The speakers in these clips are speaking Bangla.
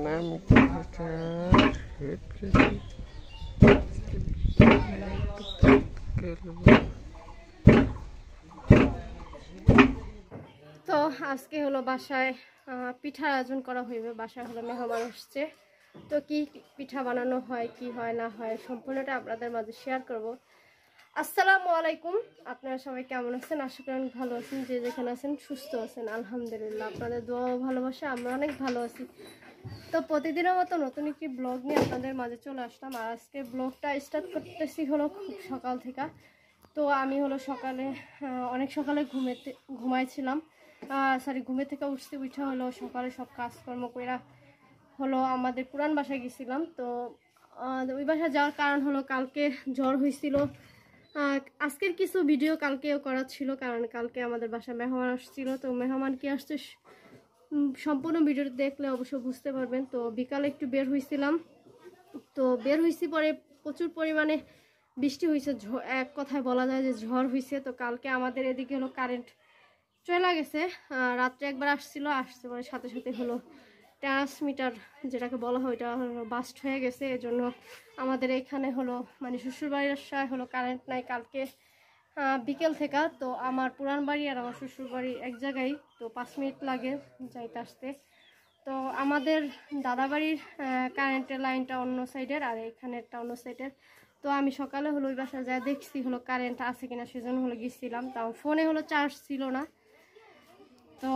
নাম তো আজকে হলো বাসায় পিঠার আয়োজন করা হইবে। বাসায় হলো মেহমান আসছে, তো কি পিঠা বানানো হয় কি হয় না হয় সম্পূর্ণটা আপনাদের মাঝে শেয়ার করব। আসসালামু আলাইকুম, আপনারা সবাই কেমন আছেন? আশা করি অনেক ভালো আছেন, যে যেখানে আছেন সুস্থ আছেন। আলহামদুলিল্লাহ, আপনাদের দোয়া ও ভালোবাসা আমরা অনেক ভালো আছি। তো প্রতিদিনের মতো নতুন একটি ব্লগ নিয়ে আপনাদের মাঝে চলে আসলাম। আর আজকে ব্লগটা স্টার্ট করতেছি হলো খুব সকাল থেকে। তো আমি হলো সকালে অনেক সকালে ঘুমাইছিলাম, ঘুমে থেকে উঠা হলো সকালে সব কাজকর্ম কইরা হলো আমাদের পুরান বাসায় গেছিলাম। তো ওই বাসায় যাওয়ার কারণ হলো কালকে জ্বর হয়েছিল। আজকের কিছু ভিডিও কালকেও করা ছিল, কারণ কালকে আমাদের বাসায় মেহমান আসছিল। তো মেহমান কি আসছে সম্পূর্ণ ভিডিও দেখলে অবশ্য বুঝতে পারবেন। তো বিকালে একটু বের হয়েছিলাম, তো বের হয়েছি পরে প্রচুর পরিমাণে বৃষ্টি হয়েছে, এক কথায় বলা যায় যে ঝড় হয়েছে। তো কালকে আমাদের এদিকে হলো কারেন্ট চলে গেছে, রাত্রে একবার আসছে পরে সাথে সাথে হলো ট্রান্সমিটার যেটাকে বলা হয় ওইটা হলো বাস্ট হয়ে গেছে। এজন্য আমাদের এখানে হলো মানে শ্বশুরবাড়ির আশায় হলো কারেন্ট নাই কালকে বিকেল থেকে। তো আমার পুরান বাড়ি আর আমার শ্বশুরবাড়ি এক জায়গায়, তো 5 মিনিট লাগে যাইতে আসতে। তো আমাদের দাদাবাড়ির কারেন্টের লাইনটা অন্য সাইডের আর এখানে একটা অন্য সাইডের। তো আমি সকালে হলো ওই বাসায় যা দেখছি হলো কারেন্ট আছে কিনা, সেজন্য হলো গেছিলাম। তাও ফোনে হলো চার্জ ছিল না, তো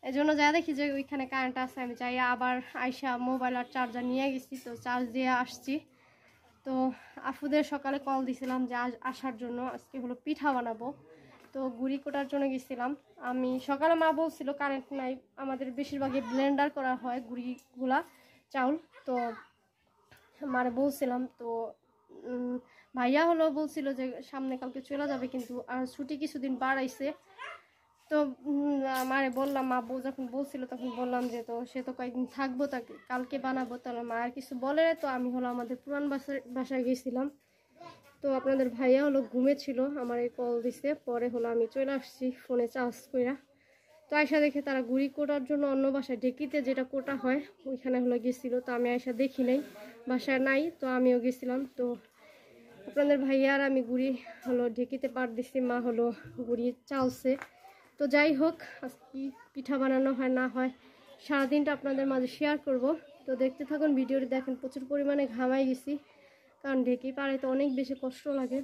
এই জন্য যা দেখি যে ওইখানে কারেন্ট আছে, আমি যাই আবার আইসা মোবাইল আর চার্জার নিয়ে গেছি, তো চার্জ দিয়ে আসছি। তো আফুদের সকালে কল দিছিলাম যে আসার জন্য, আজকে হলো পিঠা বানাবো। তো গুড়ি কোটার জন্য গেছিলাম আমি সকালে। মা বলছিল কারেন্ট নাই, আমাদের বেশিরভাগই ব্লেন্ডার করা হয় গুড়িগুলা চাউল। তো মারে বলছিলাম, তো ভাইয়া হলো বলছিল যে সামনে কালকে চলে যাবে, কিন্তু আর ছুটি কিছুদিন বাড়াইছে। তো মারে বললাম, মা বউ যখন বলছিল তখন বললাম যে তো সে তো কয়েকদিন থাকবো, তাকে কালকে বানাবো। তাহলে মা আর কিছু বলে। তো আমি হলো আমাদের পুরান বাসায় গেছিলাম। তো আপনাদের ভাইয়া হলো ঘুমেছিল, আমার এই কল দিছে, পরে হলো আমি চলে আসছি ফোনে চার্জ কইরা। তো আয়সা দেখে তারা গুড়ি কোটার জন্য অন্য বাসায় ঢেকিতে যেটা কোটা হয় ওইখানে হলো গেছিল। তো আমি আয়সা দেখি নাই, বাসায় নাই, তো আমিও গেছিলাম। তো আপনাদের ভাইয়া আর আমি গুড়ি হলো ঢেকিতে পার দিছি, মা হলো গুড়ি চালছে। তো যাই হোক, আজকে পিঠা বানানো হয় না হয় সারাদিনটা আপনাদের মাঝে শেয়ার করব। তো দেখতে থাকুন ভিডিওটি, দেখেন প্রচুর পরিমাণে ঘামাই গেছি, কারণ ঢেকি পাড়াইতে অনেক বেশি কষ্ট লাগে।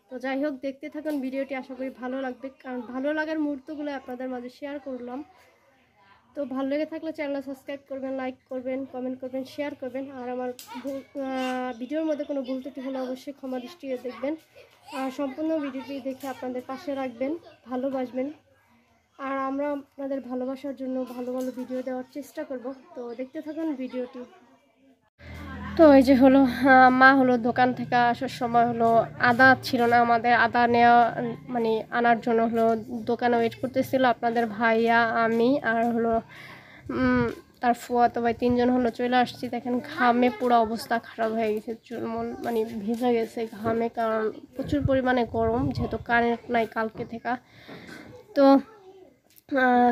তো যাই হোক, দেখতে থাকুন ভিডিওটি, আশা করি ভালো লাগবে, কারণ ভালো লাগার মুহূর্তগুলো আপনাদের মাঝে শেয়ার করলাম। তো ভালো লেগে থাকলে চ্যানেল সাবস্ক্রাইব করবেন, লাইক করবেন, কমেন্ট করবেন, শেয়ার করবেন। আর আমার ভিডিওর মধ্যে কোনো ভুল ত্রুটি হলে অবশ্যই ক্ষমা দৃষ্টিতে দেখবেন। আর সম্পূর্ণ ভিডিওটি দেখে আপনাদের পাশে রাখবেন, ভালোবাসবেন। আর আমরা আপনাদের ভালোবাসার জন্য ভালো ভালো ভিডিও দেওয়ার চেষ্টা করব। তো দেখতে থাকুন ভিডিওটি। তো এই যে হলো মা হলো দোকান থেকে আসার সময় হলো আদা ছিল না, আমাদের আদা নেওয়া মানে আনার জন্য হলো দোকানে ওয়েট করতেছিল। আপনাদের ভাইয়া, আমি আর হলো তার ফুয়াতো ভাই, 3 জন হলো চলে আসছি। দেখেন ঘামে পুরো অবস্থা খারাপ হয়ে গেছে, চুলমুল মানে ভেজে গেছে ঘামে, কারণ প্রচুর পরিমাণে গরম, যেহেতু কারেন্ট নাই কালকে থেকে। তো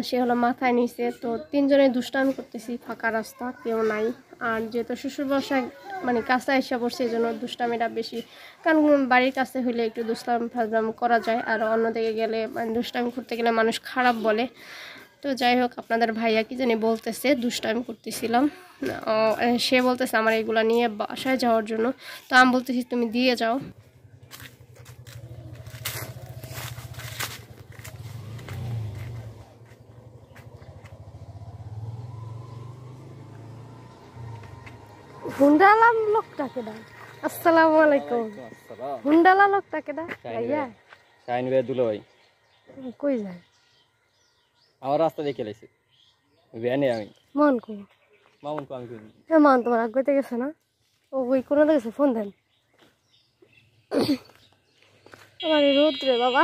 সে হলো মাথায় নিছে। তো 3 জনে দুষ্টামি করতেছি, ফাঁকা রাস্তা, কেউ নাই। আর যেহেতু শ্বশুর বাসায় মানে কাছে এসে পড়ছে, এই জন্য দুষ্টামিটা বেশি, কারণ বাড়ির কাছে হইলে একটু দুষ্টামি ফাজলাম করা যায়, আর অন্যদিকে গেলে মানে দুষ্টামি করতে গেলে মানুষ খারাপ বলে। তো যাই হোক, আপনাদের ভাইয়া কি জানি বলতেছে, দুষ্টামি করতেছিলাম, সে বলতেছে আমার এগুলা নিয়ে বাসায় যাওয়ার জন্য। তো আমি বলতেছি তুমি দিয়ে যাও। হুন্ডালা লোকটাকে দা, আসসালামু আলাইকুম। হুন্ডালা লোকটাকে দা ভাইয়া, শাইন ভাই দুলো ভাই কই যায়? আমার রাস্তা দেখে লাইছে ভ্যানে আমি মন কো মামুন কো আমি কই মান তোমার আগতে গেছে না, ও ওই কোন গেছে, ফোন দেন। আমার রোদ রে বাবা,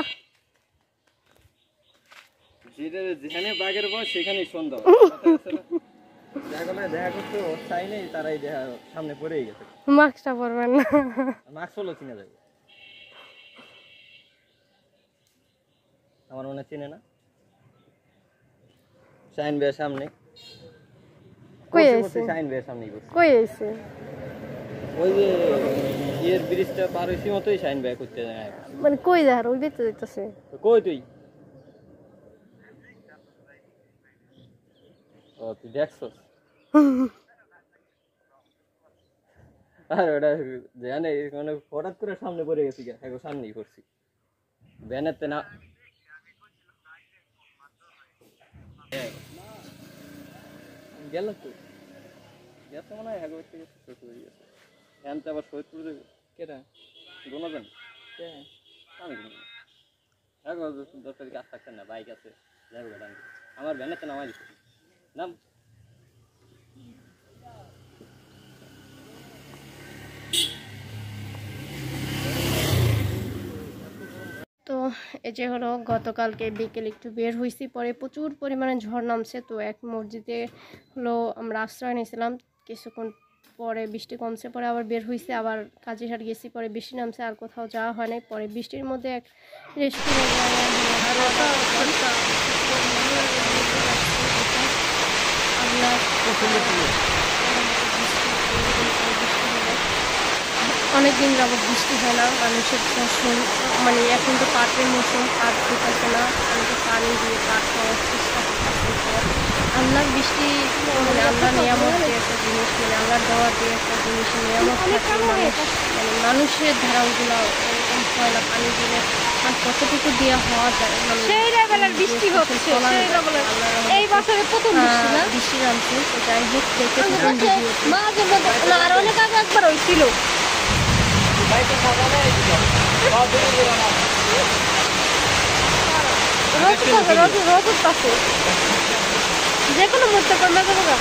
যেখানে বাঘের বয় সেখানেই সুন্দর। দেখা করতে চাই নেই, তারাই দেখা সামনে পড়েই গেছে। মাস্কটা পরবেন না, মাস্ক হলো চিনা যাবে, আমার মনে চিনে না। শাইন ভাইয়ের সামনে কই আছে শাইন ভাইয়ের সামনেই করছি কই আছে ওই যে এর ব্রিজটা পার হইছি মতই শাইন ভাই করতে যায় মানে কই যার ওই বেতে যাইতাছে কই তুই ও তুই দেখছস আর ওটা জানে মানে হঠাৎ করে সামনে পড়ে গেছি এখন সামনেই পড়ছি ব্যানারতে না গেল তো গেছে মনে হয় একবার থেকে ছোট হয়ে গেছে এনতে আবার সৈয়দপুর যাবে কেটা গোনাবেন কে আমি একবার 10 তারিখ কাজ থাকতেন না বাইক আছে যাবো গাড়ি আমার ব্যানারতে নামাই দিচ্ছে নাম তো এই যে হলো গতকালকে বিকেল একটু বের হয়েছি পরে প্রচুর পরিমাণে ঝড় নামছে তো এক মসজিদে হলো আমরা আশ্রয় নিয়েছিলাম কিছুক্ষণ পরে বৃষ্টি কমছে পরে আবার বের হয়েছে আবার কাজীহাট গেছি পরে বৃষ্টি নামছে আর কোথাও যাওয়া হয় নাই পরে বৃষ্টির মধ্যে এক অনেকদিন যাবত বৃষ্টি হয় না মানুষের ফসল মানে এখন তো পাটের মৌসুম পাট দিতেছে না অনেকে পানি দিয়ে পাট খাওয়ার চেষ্টা করতেছে আল্লাহর বৃষ্টি মানে আল্লাহ নিয়ামত দিয়ে একটা জিনিস মানে আল্লাহর দেওয়া দিয়ে একটা জিনিস নিয়ামত থাকে মানুষ মানে মানুষের ধারাগুলো এরকম হয় না পানি দিলে আর কতটুকু দেওয়া হওয়া যায় মানে সেই লেভেলের বৃষ্টি হচ্ছে সেই লেভেলের এই বছরে প্রথম বৃষ্টি না বৃষ্টি নামছে তো যাই হোক দেখে মাঝে মধ্যে না আর অনেক আগে একবার হয়েছিল যে কোনো মুহূর্তে কমে যাবো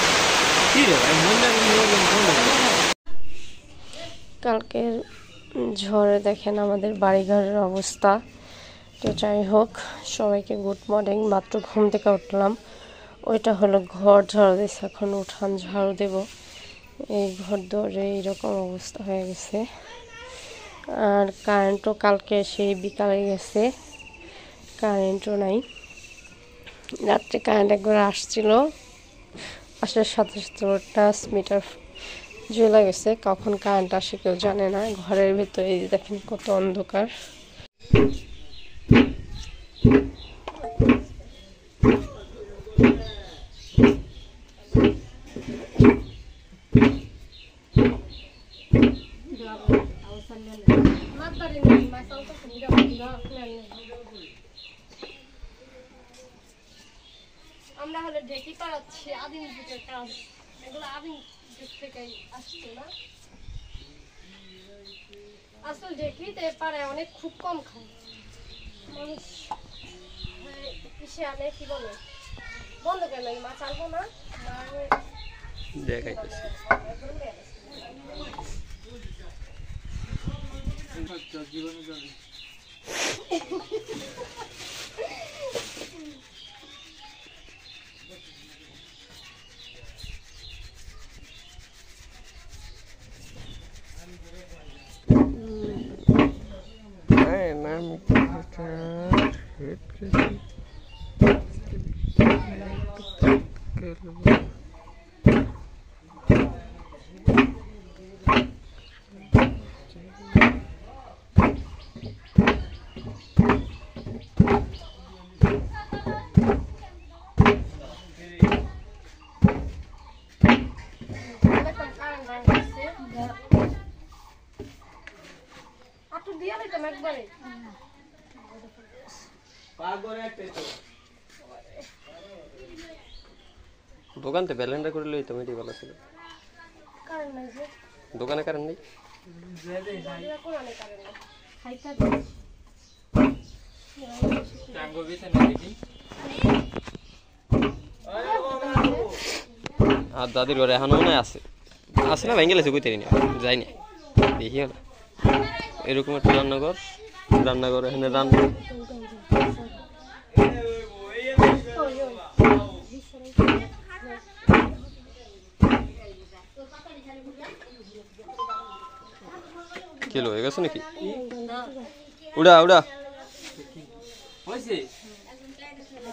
কালকের ঝড়ে দেখেন আমাদের বাড়িঘরের অবস্থা তো যাই হোক সবাইকে গুড মর্নিং মাত্র ঘুম থেকে উঠলাম ওইটা হলো ঘর ঝাড়ু দিয়েছে এখন উঠান ঝাড়ু দেব এই ঘর দৌড়ে এইরকম অবস্থা হয়ে গেছে আর কারেন্টও কালকে সেই বিকালে গেছে কারেন্টও নাই রাত্রে কারেন্ট একবার আসছিল আসার সাথে সাথে ট্রান্সমিটার জ্বলে গেছে কখন কারেন্ট আসে কেউ জানে না ঘরের ভিতরে দেখেন কত অন্ধকার আমরা হলে ঢেকি পাড়াচ্ছি আদিম যুগের কাজ এগুলো আদিম যুগ থেকেই আসছে না আসল ঢেকিতে পারে অনেক খুব কম খায় মানুষ কিসে আনে কি বলে বন্ধ কেন মাছ আনবো না দেখাইতেছি দোকানতে ব্যালেন্ডার করে লই তুমি ভালো ছিল দোকানে কারেন্ট নেই আর দাদির ঘরে এখনো মনে আছে আছে না ভেঙে গেছে কইতে যাই না দেখি না এরকম একটা রান্নাঘর এখানে রান্না কিলো হয়ে গেছে নাকি উড়া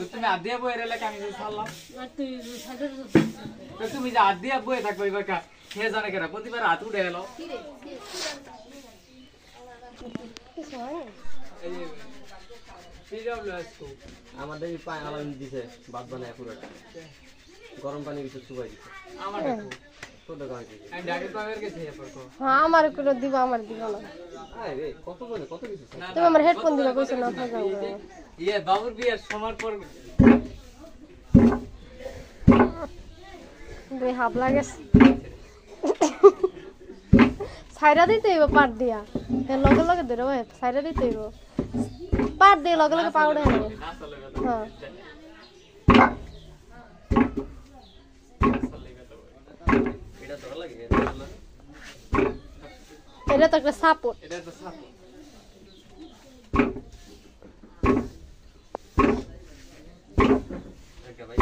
তুমি হাত দিয়ে বয়ে রেলে আমি ছাড়লাম তুমি যে হাত দিয়ে বয়ে থাকবে এবার কে জানে কেনা প্রতিবার হাত উঠে গেল আমাদের পায়ে আলাদা দিছে ভাত বানায় পুরোটা গরম পানি ভিতরে চুবাই দিছে আমার কত গাছ দিছে আমি ডাকে পাবের গেছি এরপর হ্যাঁ আমার করে দিব আমার দিব না আরে কত বলে কত কিছু তুমি আমার হেডফোন দিবা কইছো না ফাজা ইয়ে বাবুর বিয়ের সময় পর দুই হাব লাগে সাইরা দিতে হইব পাট দিয়া এর লগে লগে ধরে ভাই সাইরা দিতে হইব পাট দিয়ে লগে লগে পাউডার হবে হ্যাঁ এটা ধরা লাগে এটা তো একটা সাপোর্ট এটা তো সাপ ওকে ভাই